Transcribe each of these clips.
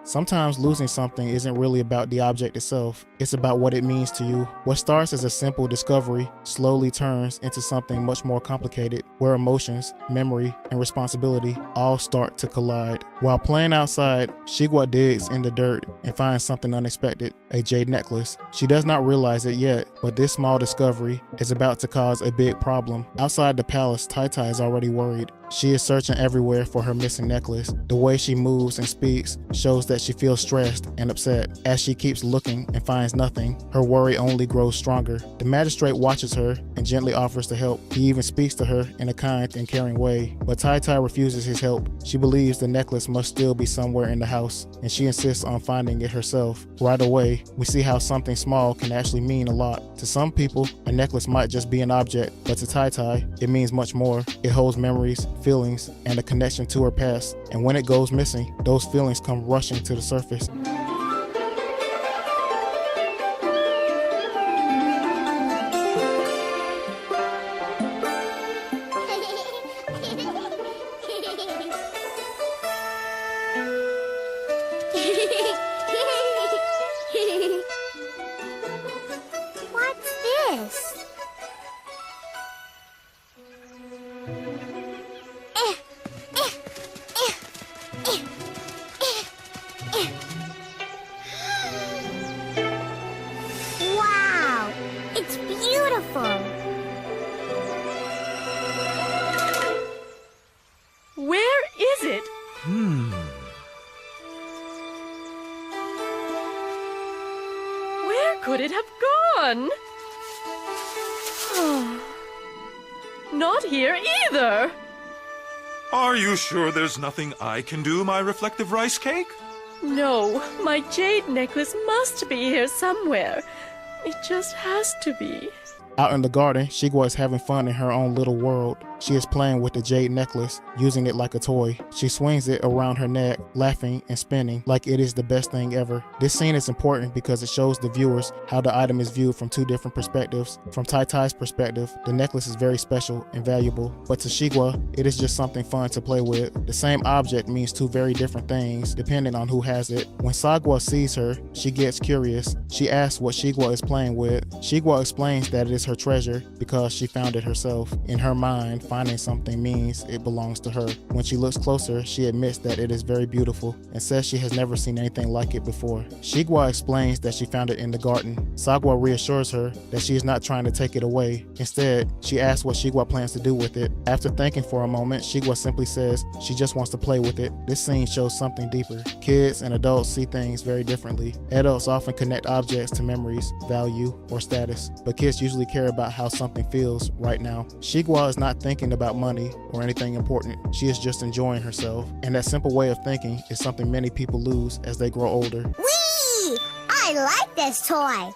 Sometimes losing something isn't really about the object itself, it's about what it means to you. What starts as a simple discovery slowly turns into something much more complicated, where emotions, memory, and responsibility all start to collide. While playing outside, Sagwa digs in the dirt and finds something unexpected, a jade necklace. She does not realize it yet, but this small discovery is about to cause a big problem. Outside the palace, Tai is already worried. She is searching everywhere for her missing necklace. The way she moves and speaks shows that she feels stressed and upset. As she keeps looking and finds nothing, her worry only grows stronger. The magistrate watches her and gently offers to help. He even speaks to her in a kind and caring way, but Tai refuses his help. She believes the necklace must still be somewhere in the house, and she insists on finding it herself. Right away, we see how something small can actually mean a lot. To some people, a necklace might just be an object, but to Tai, it means much more. It holds memories, feelings, and a connection to her past, and when it goes missing, those feelings come rushing to the surface. What's this? Wow, it's beautiful. Where is it? Where could it have gone? Not here either. Are you sure there's nothing I can do, my reflective rice cake? No, my jade necklace must be here somewhere. It just has to be. Out in the garden, Sagwa is having fun in her own little world. She is playing with the jade necklace, using it like a toy. She swings it around her neck, laughing and spinning like it is the best thing ever. This scene is important because it shows the viewers how the item is viewed from two different perspectives. From Tai's perspective, the necklace is very special and valuable, but to Sagwa, it is just something fun to play with. The same object means two very different things depending on who has it. When Sagwa sees her, she gets curious. She asks what Sagwa is playing with. Sagwa explains that it is her treasure because she found it herself. In her mind, finding something means it belongs to her. When she looks closer, she admits that it is very beautiful and says she has never seen anything like it before. Sagwa explains that she found it in the garden. Sagwa reassures her that she is not trying to take it away. Instead, she asks what Sagwa plans to do with it. After thinking for a moment, Sagwa simply says she just wants to play with it. This scene shows something deeper. Kids and adults see things very differently. Adults often connect objects to memories, value, or status, but kids usually care about how something feels right now. Sagwa is not thinking about money or anything important. She is just enjoying herself. And that simple way of thinking is something many people lose as they grow older. Whee! I like this toy.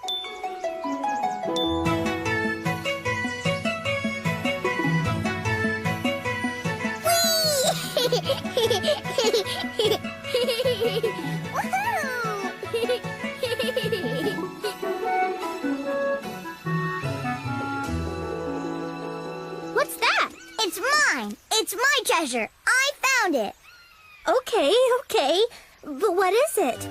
What's that? It's mine. It's my treasure. I found it. Okay. But what is it?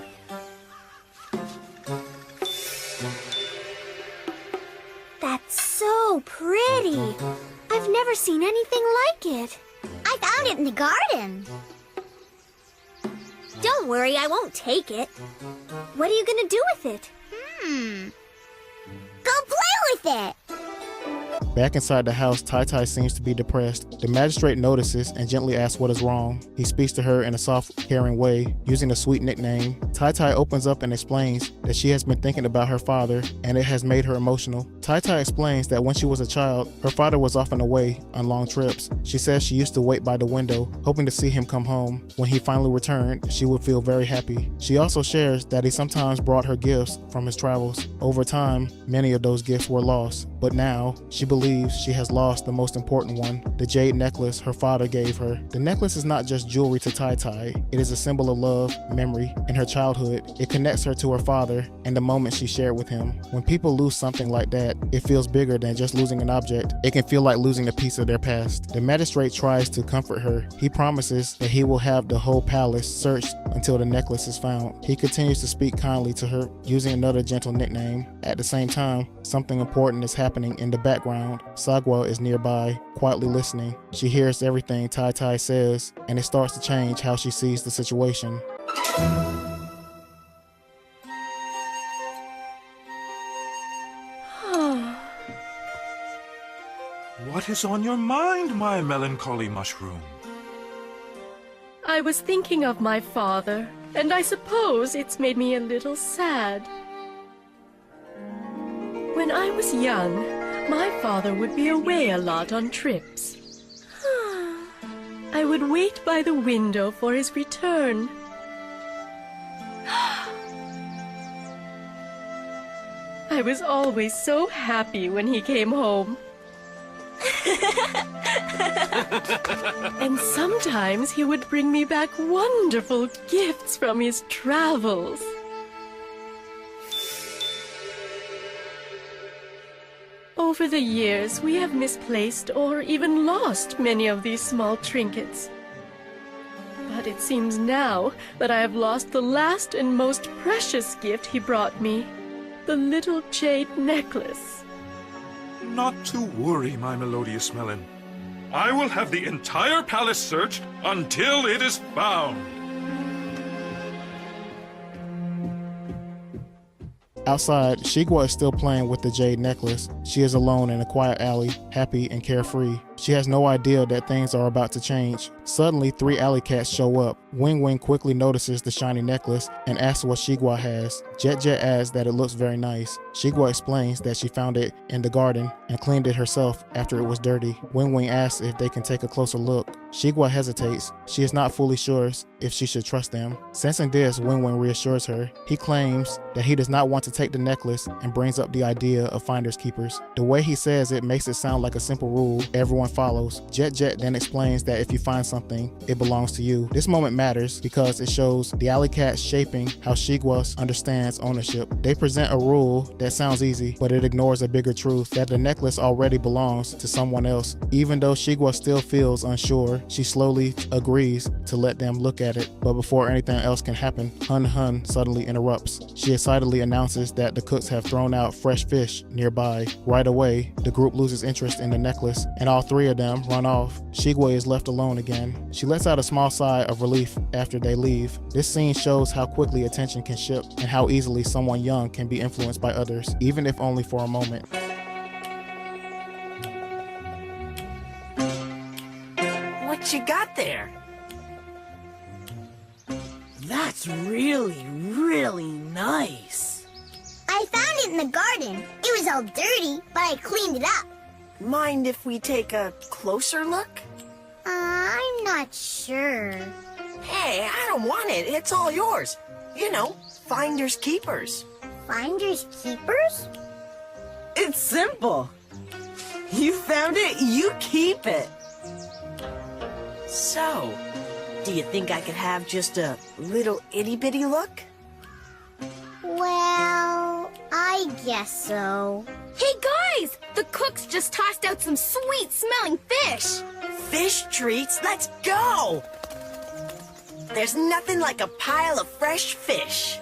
That's so pretty. I've never seen anything like it. I found it in the garden. Don't worry, I won't take it. What are you gonna do with it? Go play with it. Back inside the house, Tai seems to be depressed. The magistrate notices and gently asks what is wrong. He speaks to her in a soft, caring way, using a sweet nickname. Tai opens up and explains that she has been thinking about her father, and it has made her emotional. Tai explains that when she was a child, her father was often away on long trips. She says she used to wait by the window, hoping to see him come home. When he finally returned, she would feel very happy. She also shares that he sometimes brought her gifts from his travels. Over time, many of those gifts were lost. But now, she believes she has lost the most important one, the jade necklace her father gave her. The necklace is not just jewelry to Tai, it is a symbol of love, memory, and her childhood. It connects her to her father and the moment she shared with him. When people lose something like that, it feels bigger than just losing an object. It can feel like losing a piece of their past. The magistrate tries to comfort her. He promises that he will have the whole palace searched until the necklace is found. He continues to speak kindly to her, using another gentle nickname. At the same time, something important is happening in the background. Sagwa is nearby, quietly listening. She hears everything Tai says, and it starts to change how she sees the situation. What is on your mind, my melancholy mushroom? I was thinking of my father, and I suppose it's made me a little sad. When I was young, my father would be away a lot on trips. I would wait by the window for his return. I was always so happy when he came home. And sometimes he would bring me back wonderful gifts from his travels. Over the years, we have misplaced or even lost many of these small trinkets. But it seems now that I have lost the last and most precious gift he brought me, the little jade necklace. Not to worry, my melodious melon. I will have the entire palace searched until it is found. Outside, Shigwa is still playing with the jade necklace. She is alone in a quiet alley, happy and carefree. She has no idea that things are about to change. Suddenly, 3 alley cats show up. Wing Wing quickly notices the shiny necklace and asks what Shigwa has. Jet Jet adds that it looks very nice. Shigwa explains that she found it in the garden and cleaned it herself after it was dirty. Wing Wing asks if they can take a closer look. Shigwa hesitates. She is not fully sure if she should trust them. Sensing this, Wing Wing reassures her. He claims that he does not want to take the necklace and brings up the idea of finders keepers. The way he says it makes it sound like a simple rule everyone follows. Jet Jet then explains that if you find something, it belongs to you. This moment matters because it shows the alley cats shaping how Shigwa understands ownership. They present a rule that sounds easy, but it ignores a bigger truth, that the necklace already belongs to someone else. Even though Shigwa still feels unsure, she slowly agrees to let them look at it. But before anything else can happen, Hun Hun suddenly interrupts. She excitedly announces that the cooks have thrown out fresh fish nearby. Right away, the group loses interest in the necklace, and all 3 of them run off. Shigwa is left alone again. She lets out a small sigh of relief after they leave. This scene shows how quickly attention can shift and how easily someone young can be influenced by others, even if only for a moment. What you got there? That's really, really nice. I found it in the garden. It was all dirty, but I cleaned it up. Mind if we take a closer look? I'm not sure. Hey, I don't want it. It's all yours. You know, finders keepers. Finders keepers? It's simple. You found it, you keep it. So, do you think I could have just a little itty-bitty look? Well, I guess so. Hey guys! The cooks just tossed out some sweet-smelling fish! Fish treats, let's go! There's nothing like a pile of fresh fish.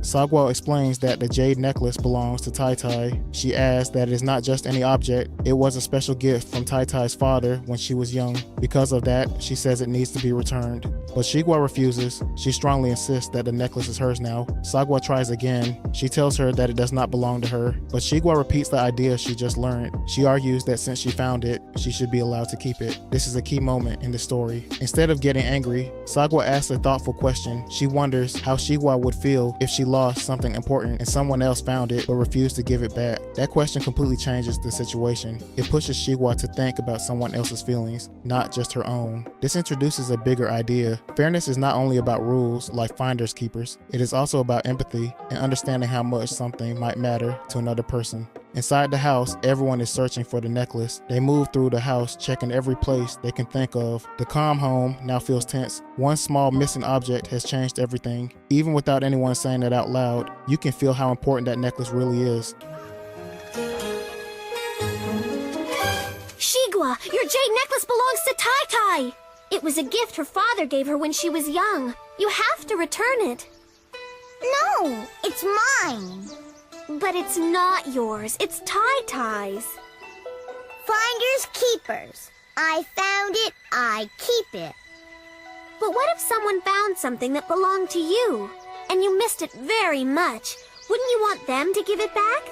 Sagwa explains that the jade necklace belongs to Tai. She adds that it is not just any object, it was a special gift from Tai's father when she was young. Because of that, she says it needs to be returned. But Shigwa refuses. She strongly insists that the necklace is hers now. Sagwa tries again. She tells her that it does not belong to her, but Shigwa repeats the idea she just learned. She argues that since she found it, she should be allowed to keep it. This is a key moment in the story. Instead of getting angry, Sagwa asks a thoughtful question. She wonders how Shigwa would feel if she lost something important and someone else found it but refused to give it back. That question completely changes the situation. It pushes Shigwa to think about someone else's feelings, not just her own. This introduces a bigger idea. Fairness is not only about rules like finders keepers, it is also about empathy and understanding how much something might matter to another person. Inside the house, everyone is searching for the necklace. They move through the house, checking every place they can think of. The calm home now feels tense. One small missing object has changed everything. Even without anyone saying it out loud, you can feel how important that necklace really is. Shigwa, your jade necklace belongs to Tai Tai. It was a gift her father gave her when she was young. You have to return it. No, it's mine. But it's not yours. It's Tai Tai's. Finders keepers. I found it, I keep it. But what if someone found something that belonged to you, and you missed it very much? Wouldn't you want them to give it back?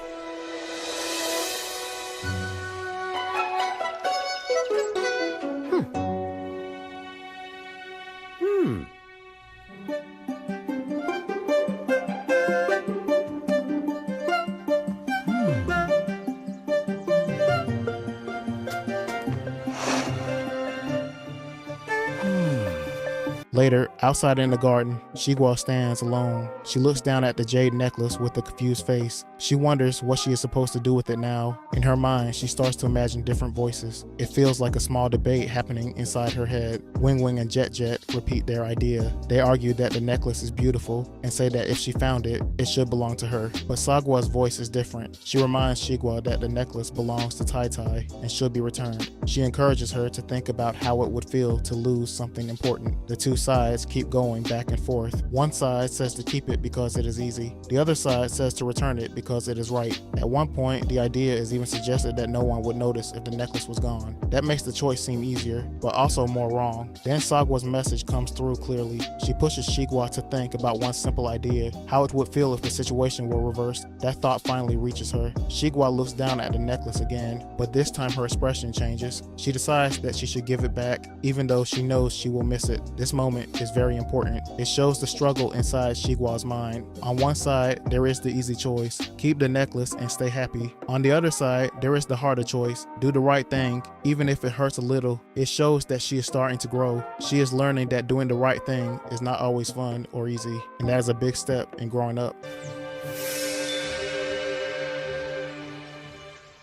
Later, outside in the garden, Shigwa stands alone. She looks down at the jade necklace with a confused face. She wonders what she is supposed to do with it now. In her mind, she starts to imagine different voices. It feels like a small debate happening inside her head. Wing Wing and Jet Jet repeat their idea. They argue that the necklace is beautiful and say that if she found it, it should belong to her. But Sagwa's voice is different. She reminds Shigwa that the necklace belongs to Tai Tai and should be returned. She encourages her to think about how it would feel to lose something important. The two sides keep going back and forth. One side says to keep it because it is easy. The other side says to return it because it is right. At one point, the idea is even suggested that no one would notice if the necklace was gone. That makes the choice seem easier, but also more wrong. Then Sagwa's message comes through clearly. She pushes Shigwa to think about one simple idea, how it would feel if the situation were reversed. That thought finally reaches her. Shigwa looks down at the necklace again, but this time her expression changes. She decides that she should give it back, even though she knows she will miss it. This moment is very important. It shows the struggle inside Shigwa's mind. On one side, there is the easy choice, keep the necklace and stay happy. On the other side, there is the harder choice, do the right thing, even if it hurts a little. It shows that she is starting to grow. She is learning that doing the right thing is not always fun or easy, and that is a big step in growing up.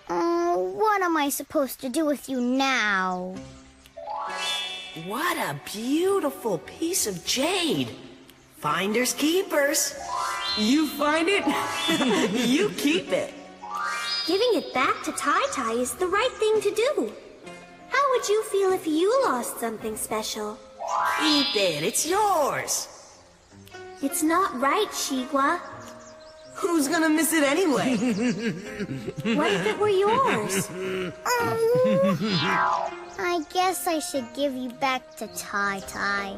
What am I supposed to do with you now? What a beautiful piece of jade. Finders keepers. You find it, you keep it. Giving it back to Tai Tai is the right thing to do. How would you feel if you lost something special? Keep it, it's yours. It's not right, Shigwa. Who's gonna miss it anyway? What if it were yours? I guess I should give you back to Tai Tai,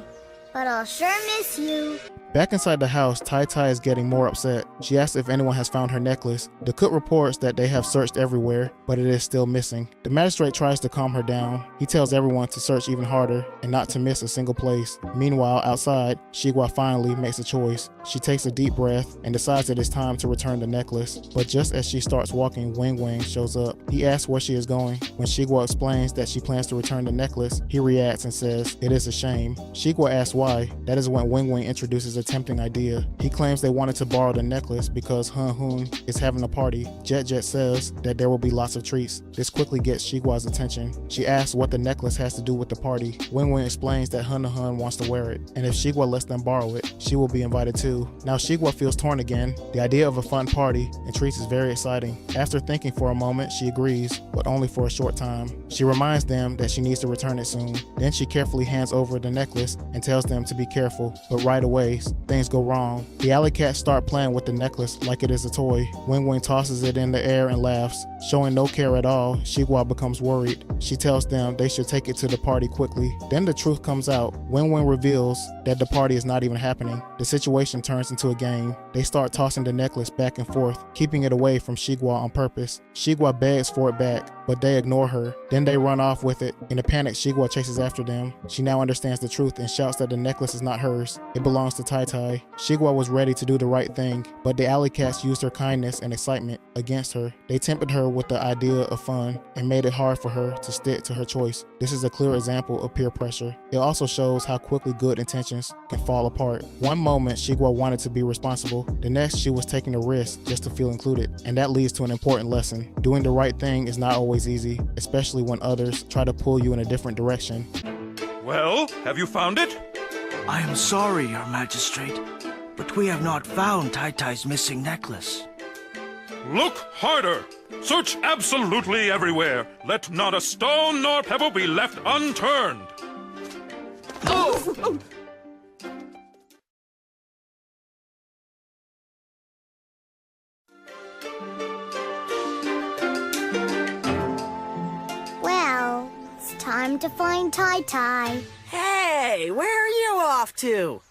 but I'll sure miss you. Back inside the house, Tai Tai is getting more upset. She asks if anyone has found her necklace. The cook reports that they have searched everywhere, but it is still missing. The magistrate tries to calm her down. He tells everyone to search even harder and not to miss a single place. Meanwhile, outside, Shigwa finally makes a choice. She takes a deep breath and decides it is time to return the necklace. But just as she starts walking, Wing Wing shows up. He asks where she is going. When Shigwa explains that she plans to return the necklace, he reacts and says, "It is a shame." Shigwa asks why. That is when Wing Wing introduces a tempting idea. He claims they wanted to borrow the necklace because Hun Hun is having a party. Jet Jet says that there will be lots of treats. This quickly gets Shigwa's attention. She asks what the necklace has to do with the party. Wing Wing explains that Hun Hun wants to wear it, and if Shigwa lets them borrow it, she will be invited too. Now Shigwa feels torn again. The idea of a fun party and treats is very exciting. After thinking for a moment, she agrees, but only for a short time. She reminds them that she needs to return it soon. Then she carefully hands over the necklace and tells them to be careful, but right away, things go wrong. The alley cats start playing with the necklace like it is a toy. Wing Wing tosses it in the air and laughs. Showing no care at all, Shigwa becomes worried. She tells them they should take it to the party quickly. Then the truth comes out. Wing Wing reveals that the party is not even happening. The situation turns into a game. They start tossing the necklace back and forth, keeping it away from Shigwa on purpose. Shigwa begs for it back. but they ignore her. Then they run off with it. In a panic, Shigwa chases after them. She now understands the truth and shouts that the necklace is not hers. It belongs to Tai Tai. Shigwa was ready to do the right thing, but the alley cats used her kindness and excitement against her. They tempted her with the idea of fun and made it hard for her to stick to her choice. This is a clear example of peer pressure. It also shows how quickly good intentions can fall apart. One moment, Shigwa wanted to be responsible. The next, she was taking a risk just to feel included. And that leads to an important lesson. Doing the right thing is not always easy, especially when others try to pull you in a different direction. Well, have you found it? I am sorry, Your Magistrate, but we have not found Tai Tai's missing necklace. Look harder! Search absolutely everywhere! Let not a stone nor pebble be left unturned! Oh! Well, it's time to find Tai Tai. Hey, where are you off to?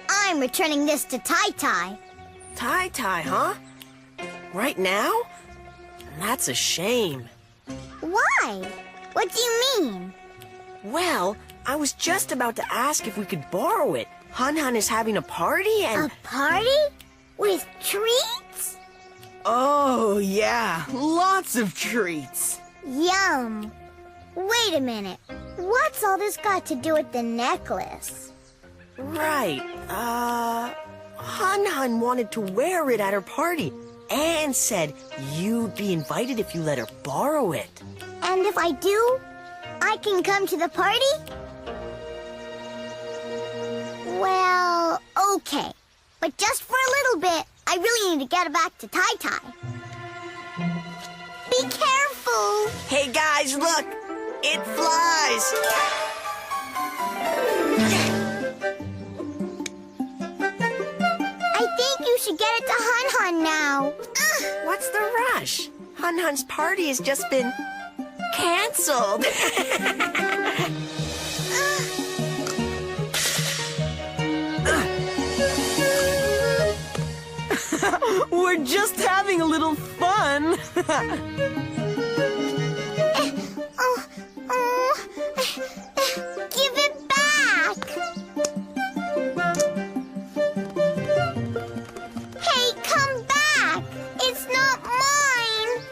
I'm returning this to Tai Tai. Tai Tai, huh? Right now? That's a shame. Why? What do you mean? Well, I was just about to ask if we could borrow it. Hun Hun is having a party and... A party? With treats? Oh, yeah. Lots of treats. Yum. Wait a minute. What's all this got to do with the necklace? Right. Hun Hun wanted to wear it at her party and said you'd be invited if you let her borrow it. And if I do, I can come to the party? Well, okay. But just for a little bit, I really need to get it back to Tai Tai. Be careful! Hey guys, look! It flies! I think you should get it to Hun Hun now. What's the rush? Hun Hun's party has just been canceled. We're just having a little fun. Give it back! Hey, come back! It's not mine!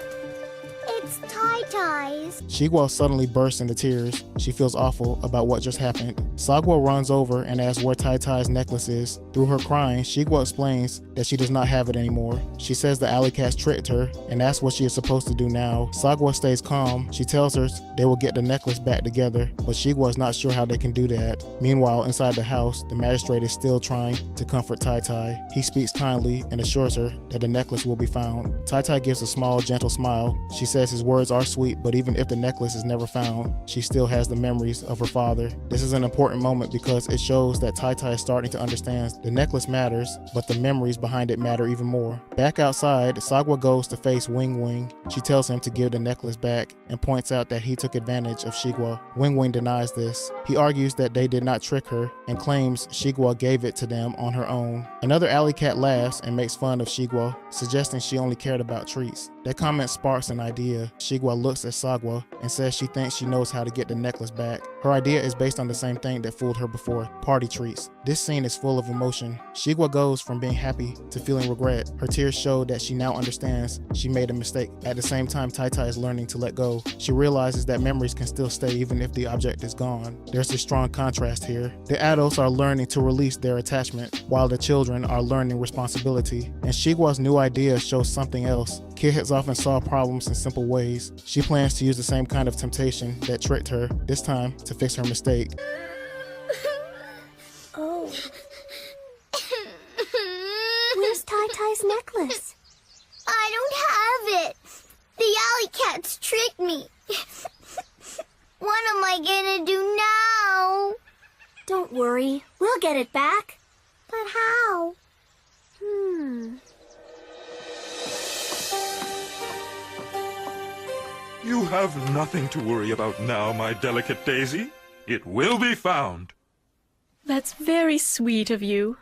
It's Tai Tai's. Shigwa suddenly bursts into tears. She feels awful about what just happened. Sagwa runs over and asks where Tai Tai's necklace is. Through her crying, Shigwa explains that she does not have it anymore. She says the alley cats tricked her and asks what she is supposed to do now. Sagwa stays calm. She tells her they will get the necklace back together, but Shigwa is not sure how they can do that. Meanwhile, inside the house, the magistrate is still trying to comfort Tai Tai. He speaks kindly and assures her that the necklace will be found. Tai Tai gives a small, gentle smile. She says his words are sweet, but even if the necklace is never found, she still has the memories of her father. This is an important moment because it shows that Tai Tai is starting to understand the necklace matters, but the memories behind it matter even more. Back outside, Sagwa goes to face Wing Wing. She tells him to give the necklace back and points out that he took advantage of Shigwa. Wing Wing denies this. He argues that they did not trick her and claims Shigwa gave it to them on her own. Another alley cat laughs and makes fun of Shigwa, suggesting she only cared about treats. That comment sparks an idea. Shigwa looks at Sagwa and says she thinks she knows how to get the necklace back. Her idea is based on the same thing that fooled her before, party treats. This scene is full of emotion. Shigwa goes from being happy to feeling regret. Her tears show that she now understands she made a mistake. At the same time, Tai Tai is learning to let go. She realizes that memories can still stay even if the object is gone. There's a strong contrast here. The adults are learning to release their attachment, while the children are learning responsibility. And Shigwa's new idea shows something else. Kids often solve problems in simple ways. She plans to use the same kind of temptation that tricked her, this time to fix her mistake. Oh. Where's Tai Tai's necklace? I don't have it. The alley cats tricked me. What am I gonna do now? Don't worry, we'll get it back. But how? You have nothing to worry about now, my delicate daisy. It will be found. That's very sweet of you.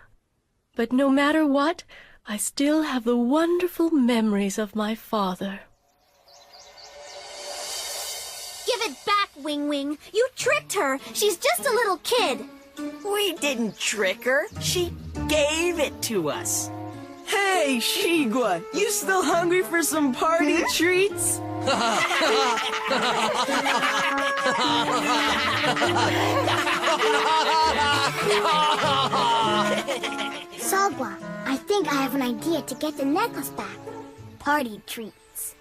But no matter what, I still have the wonderful memories of my father. it back, Wing Wing. You tricked her. She's just a little kid. We didn't trick her. She gave it to us. Hey, Shigwa, you still hungry for some party treats? Sagwa, I think I have an idea to get the necklace back. Party treats.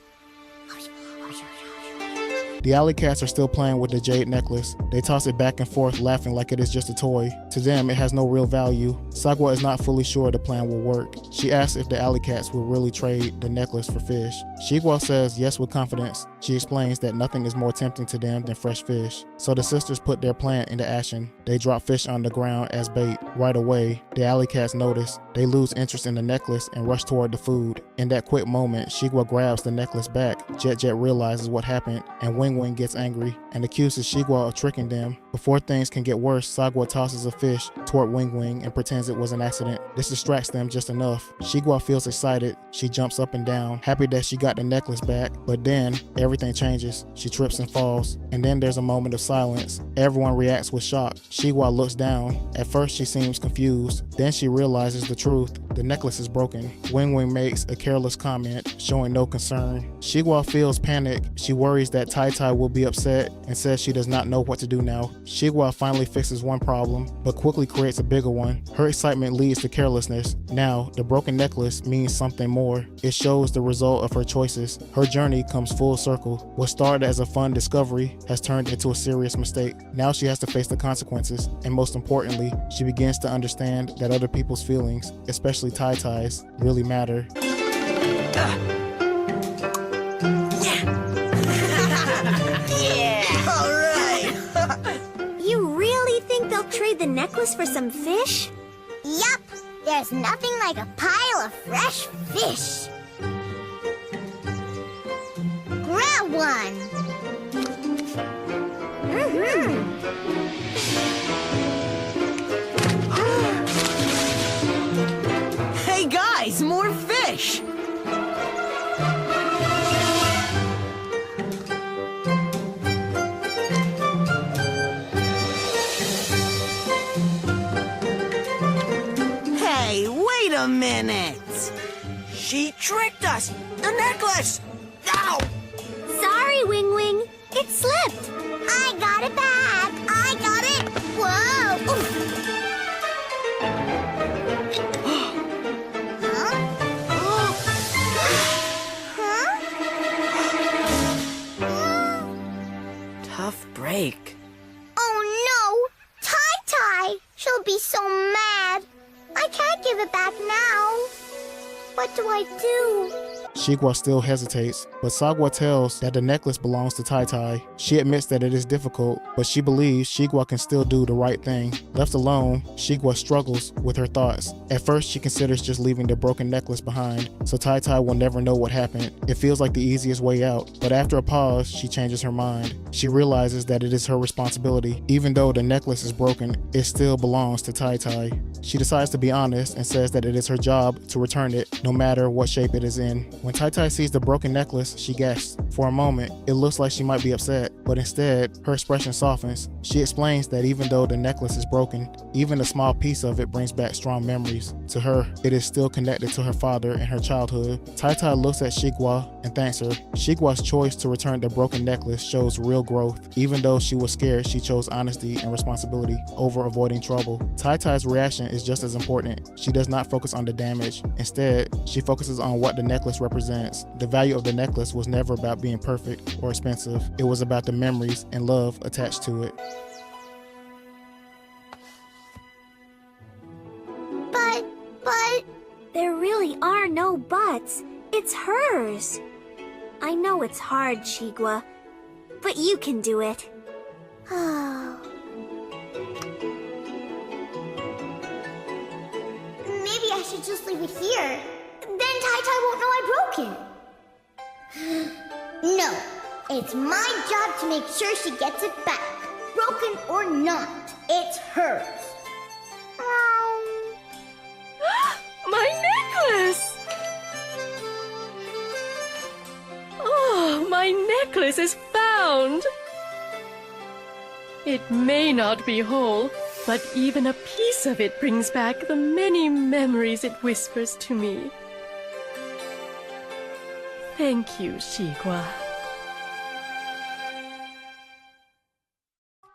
The alley cats are still playing with the jade necklace. They toss it back and forth, laughing like it is just a toy. To them, it has no real value. Sagwa is not fully sure the plan will work. She asks if the alley cats will really trade the necklace for fish. Shigwa says yes with confidence. She explains that nothing is more tempting to them than fresh fish. So the sisters put their plan into action. They drop fish on the ground as bait. Right away, the alley cats notice. They lose interest in the necklace and rush toward the food. In that quick moment, Shigwa grabs the necklace back. Jet realizes what happened, and Wing Wing gets angry and accuses Shigwa of tricking them. Before things can get worse, Sagwa tosses a fish toward Wing Wing and pretends it was an accident. This distracts them just enough. Shigwa feels excited. She jumps up and down, happy that she got the necklace back. But then, everything changes. She trips and falls. And then there's a moment of silence. Everyone reacts with shock. Shigwa looks down. At first, she seems confused. Then she realizes the truth. The necklace is broken. Wing Wing makes a careless comment, showing no concern. Shigwa feels panic. She worries that Tai Tai will be upset and says she does not know what to do now. Shigwa finally fixes one problem, but quickly creates a bigger one. Her excitement leads to carelessness. Now, the broken necklace means something more. It shows the result of her choices. Her journey comes full circle. What started as a fun discovery has turned into a serious mistake. Now she has to face the consequences, and most importantly, she begins to understand that other people's feelings, especially Tai Tai's, really matter. Trade the necklace for some fish? Yup! There's nothing like a pile of fresh fish. Grab one! Hey guys, more fish! Wait a minute! She tricked us! The necklace! Ow! Sorry, Wing Wing. It slipped. I got it back. I got it. Whoa! Tough break. Oh no! Tai Tai! She'll be so mad. I can't give it back now. What do I do? Shigwa still hesitates, but Sagwa tells that the necklace belongs to Tai Tai. She admits that it is difficult, but she believes Shigwa can still do the right thing. Left alone, Shigwa struggles with her thoughts. At first, she considers just leaving the broken necklace behind, so Tai Tai will never know what happened. It feels like the easiest way out, but after a pause, she changes her mind. She realizes that it is her responsibility. Even though the necklace is broken, it still belongs to Tai Tai. She decides to be honest and says that it is her job to return it, no matter what shape it is in. When Tai Tai sees the broken necklace, she gasps. For a moment, it looks like she might be upset, but instead, her expression softens. She explains that even though the necklace is broken, even a small piece of it brings back strong memories. To her, it is still connected to her father and her childhood. Tai Tai looks at Shigwa and thanks her. Shigwa's choice to return the broken necklace shows real growth. Even though she was scared, she chose honesty and responsibility over avoiding trouble. Tai Tai's reaction is just as important. She does not focus on the damage. Instead, she focuses on what the necklace represents. The value of the necklace was never about being perfect or expensive. It was about the memories and love attached to it. But... There really are no buts. It's hers. I know it's hard, Shigwa, but you can do it. Oh. Maybe I should just leave it here. Then Tai Tai won't know I broke it. No, it's my job to make sure she gets it back. Broken or not, it's hers. My necklace! Oh, my necklace is found! It may not be whole, but even a piece of it brings back the many memories it whispers to me. Thank you, Sagwa.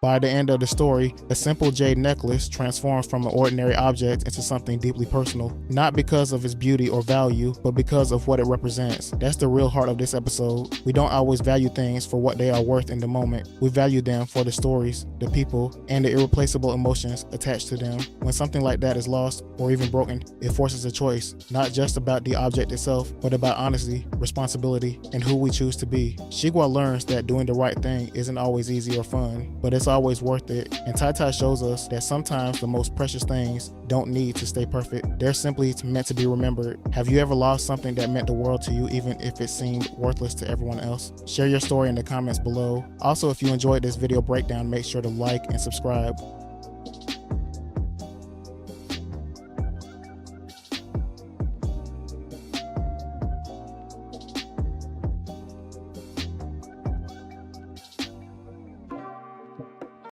By the end of the story, a simple jade necklace transforms from an ordinary object into something deeply personal, not because of its beauty or value, but because of what it represents. That's the real heart of this episode. We don't always value things for what they are worth in the moment. We value them for the stories, the people, and the irreplaceable emotions attached to them. When something like that is lost or even broken, it forces a choice, not just about the object itself, but about honesty, responsibility, and who we choose to be. Sagwa learns that doing the right thing isn't always easy or fun, but it's always worth it. And Tai shows us that sometimes the most precious things don't need to stay perfect. They're simply meant to be remembered. Have you ever lost something that meant the world to you, even if it seemed worthless to everyone else? Share your story in the comments below. Also, if you enjoyed this video breakdown, make sure to like and subscribe.